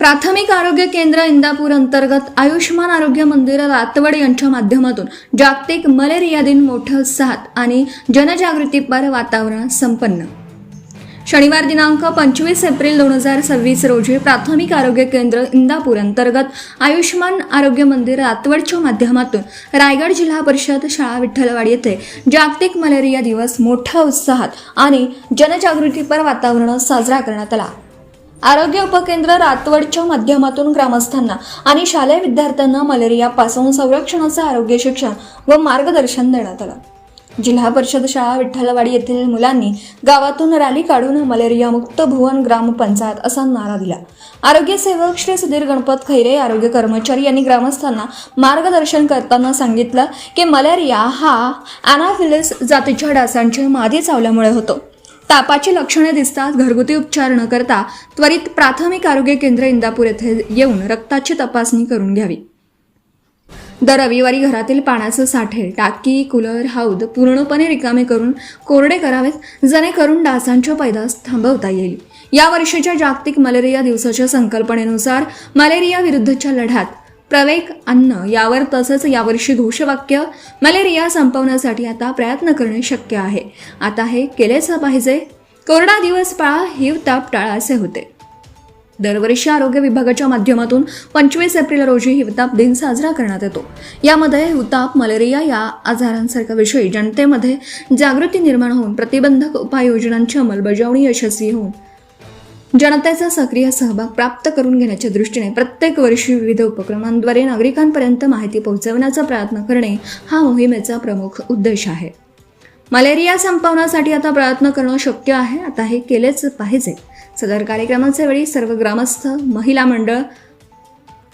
प्राथमिक आरोग्य केंद्र इंदापूर अंतर्गत आयुष्मान आरोग्य मंदिर रातवड यांच्या माध्यमातून जागतिक मलेरिया दिन मोठ्या उत्साहात आणि जनजागृतीपर वातावरण संपन्न. शनिवार दिनांक 25 एप्रिल 2026 रोजी प्राथमिक आरोग्य केंद्र इंदापूर अंतर्गत आयुष्मान आरोग्य मंदिर रातवडच्या माध्यमातून रायगड जिल्हा परिषद शाळा विठ्ठलवाडी येथे जागतिक मलेरिया दिवस मोठ्या उत्साहात आणि जनजागृतीपर वातावरणात साजरा करण्यात आला. आरोग्य उपकेंद्र रातवडच्या माध्यमातून ग्रामस्थांना आणि शालेय विद्यार्थ्यांना मलेरियापासून संरक्षणाचे आरोग्य शिक्षण व मार्गदर्शन देण्यात आलं. जिल्हा परिषद शाळा विठ्ठलवाडी येथील मुलांनी गावातून रॅली काढून मलेरिया मुक्त भुवन ग्रामपंचायत असा नारा दिला. आरोग्य सेवक श्री सुधीर गणपत खैरे आरोग्य कर्मचारी यांनी ग्रामस्थांना मार्गदर्शन करताना सांगितलं की मलेरिया हा अॅनाफिलिस जातीच्या डासांच्या मादी चावल्यामुळे होतो. तापाची लक्षणे दिसताच घरगुती उपचार न करता त्वरित प्राथमिक आरोग्य केंद्र इंदापूर येथे येऊन रक्ताची तपासणी करून घ्यावी. दर रविवारी घरातील पाण्याचे साठे, टाकी, कूलर, हौद पूर्णपणे रिकामे करून कोरडे करावेत जेणेकरून डासांची पैदास थांबवता येईल. या वर्षीच्या जागतिक मलेरिया दिवसाच्या संकल्पनेनुसार मलेरिया विरुद्धच्या लढ्यात प्रवेक अन्न यावर तसंच यावर्षी घोषवाक्य मलेरिया संपवण्यासाठी आता प्रयत्न करणे शक्य आहे. आता हे केलेच पाहिजे. कोरडा दिवस पाळा, हिव ताप टाळा असे होते. दरवर्षी आरोग्य विभागाच्या माध्यमातून 25 एप्रिल रोजी हिवताप दिन साजरा करण्यात येतो. यामध्ये हिवताप, मलेरिया या आजारांसारख्या विषयी जनतेमध्ये जागृती निर्माण होऊन प्रतिबंधक उपाययोजनांची अंमलबजावणी यशस्वी होऊन जनतेचा सक्रिय सहभाग प्राप्त करून घेण्याच्या दृष्टीने प्रत्येक वर्षी विविध उपक्रमांद्वारे नागरिकांपर्यंत माहिती पोहोचवण्याचा प्रयत्न करणे हा मोहिमेचा प्रमुख उद्देश आहे. मलेरिया संपवण्यासाठी आता प्रयत्न करणं शक्य आहे. आता हे केलेच पाहिजे. सदर कार्यक्रमाचे वेळी सर्व ग्रामस्थ, महिला मंडळ,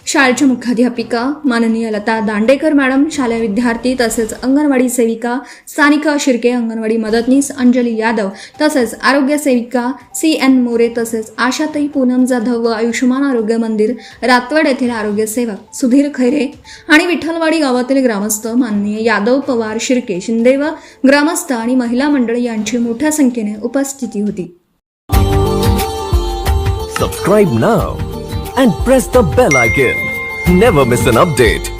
शाळेच्या मुख्याध्यापिका माननीय लता दांडेकर मॅडम, शालेय विद्यार्थी तसेच अंगणवाडी सेविका, सानिका शिर्के, अंगणवाडी मदतनीस अंजली यादव तसेच आरोग्य सेविका CN मोरे तसेच आशाताई पूनम जाधव व आयुष्मान आरोग्य मंदिर रातवड येथील आरोग्य सेवक सुधीर खैरे आणि विठ्ठलवाडी गावातील ग्रामस्थ माननीय यादव, पवार, शिर्के, शिंदे व ग्रामस्थ आणि महिला मंडळ यांची मोठ्या संख्येने उपस्थिती होती. Subscribe now and press the bell icon. Never miss an update.